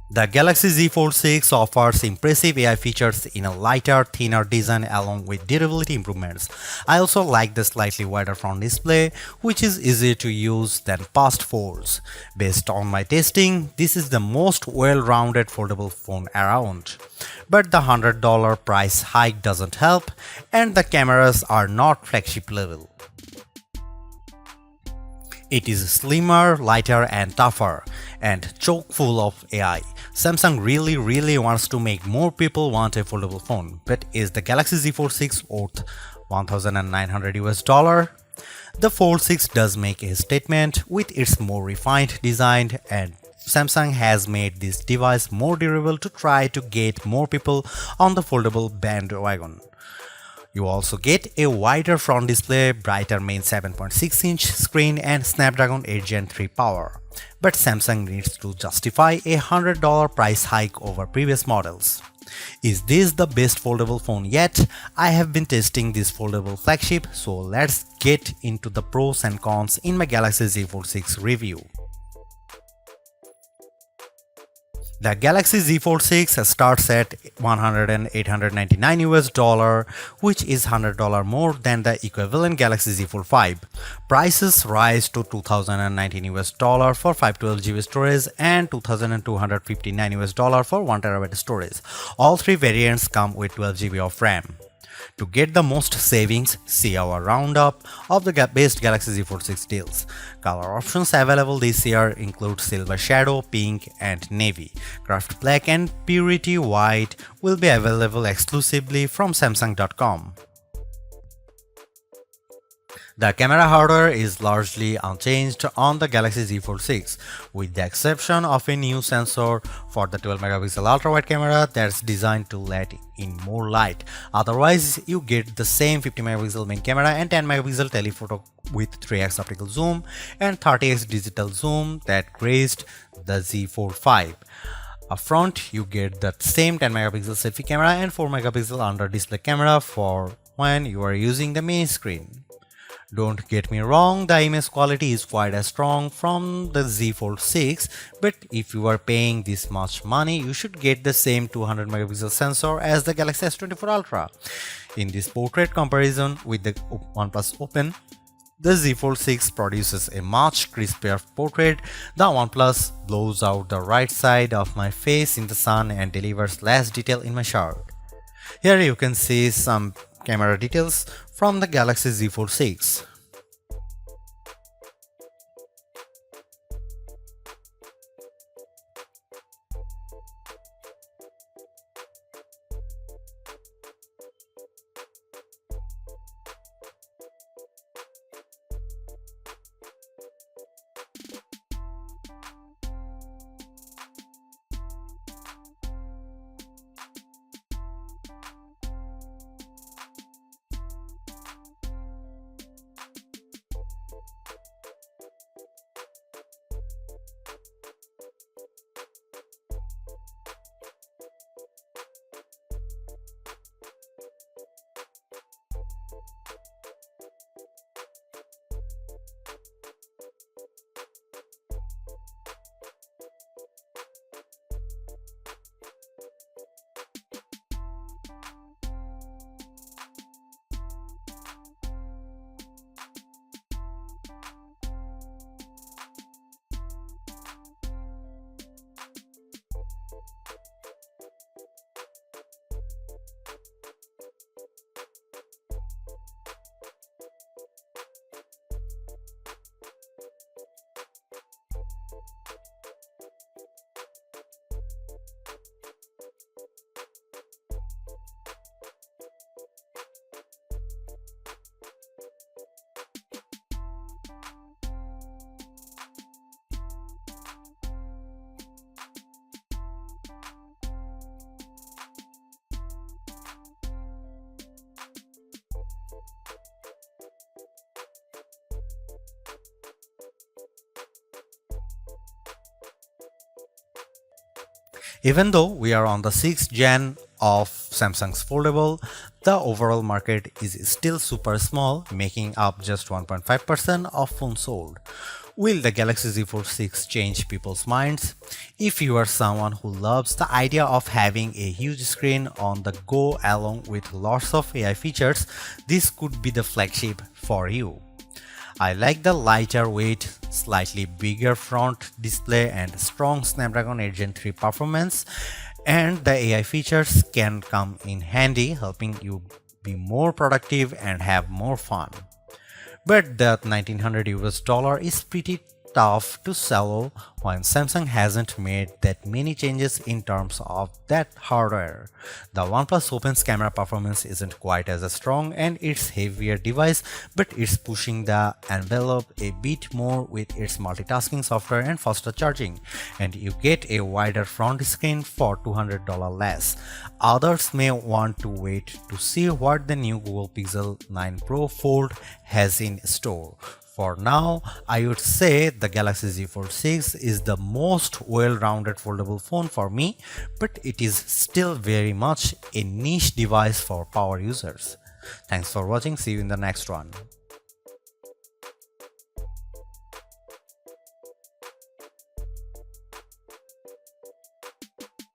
The Galaxy Z Fold 6 offers impressive AI features in a lighter, thinner design along with durability improvements. I also like the slightly wider front display, which is easier to use than past folds. Based on my testing, this is the most well-rounded foldable phone around. But the $100 price hike doesn't help, and the cameras are not flagship level. It is slimmer, lighter and tougher, and chock full of AI. Samsung really wants to make more people want a foldable phone, but is the Galaxy Z Fold 6 worth $1,900 US? The Fold 6 does make a statement with its more refined design, and Samsung has made this device more durable to try to get more people on the foldable bandwagon. You also get a wider front display, brighter main 7.6-inch screen and Snapdragon 8 Gen 3 power. But Samsung needs to justify a $100 price hike over previous models. Is this the best foldable phone yet? I have been testing this foldable flagship, so let's get into the pros and cons in my Galaxy Z Fold 6 review. The Galaxy Z Fold 6 starts at $1,899 US, which is $100 more than the equivalent Galaxy Z Fold 5. Prices rise to $2,019 US for 512GB storage and $2,259 US for 1TB storage. All three variants come with 12GB of RAM. To get the most savings, see our roundup of the best Galaxy Z Fold 6 deals. Color options available this year include Silver Shadow, Pink and Navy. Craft Black and Purity White will be available exclusively from Samsung.com. The camera hardware is largely unchanged on the Galaxy Z Fold 6, with the exception of a new sensor for the 12-megapixel ultra-wide camera that's designed to let in more light. Otherwise, you get the same 50-megapixel main camera and 10-megapixel telephoto with 3x optical zoom and 30x digital zoom that graced the Z Fold 5. Up front, you get the same 10-megapixel selfie camera and 4-megapixel under-display camera for when you are using the main screen. Don't get me wrong, the image quality is quite as strong from the Z Fold 6, but if you are paying this much money, you should get the same 200 megapixel sensor as the Galaxy S24 Ultra. In this portrait comparison with the OnePlus Open, the Z Fold 6 produces a much crispier portrait. The OnePlus blows out the right side of my face in the sun and delivers less detail in my shirt. Here you can see some camera details from the Galaxy Z Fold 6. Even though we are on the 6th gen of Samsung's foldable, the overall market is still super small, making up just 1.5% of phones sold. Will the Galaxy Z Fold 6 change people's minds? If you are someone who loves the idea of having a huge screen on the go along with lots of AI features, this could be the flagship for you. I like the lighter weight, slightly bigger front display and strong Snapdragon 8 Gen 3 performance, and the AI features can come in handy, helping you be more productive and have more fun. But that 1900 US dollar is pretty tough to swallow when Samsung hasn't made that many changes in terms of that hardware. The OnePlus Open's camera performance isn't quite as strong and it's heavier device, but it's pushing the envelope a bit more with its multitasking software and faster charging, and you get a wider front screen for $200 less. Others may want to wait to see what the new Google Pixel 9 Pro Fold has in store. For now, I would say the Galaxy Z Fold 6 is the most well-rounded foldable phone for me, but it is still very much a niche device for power users. Thanks for watching. See you in the next one.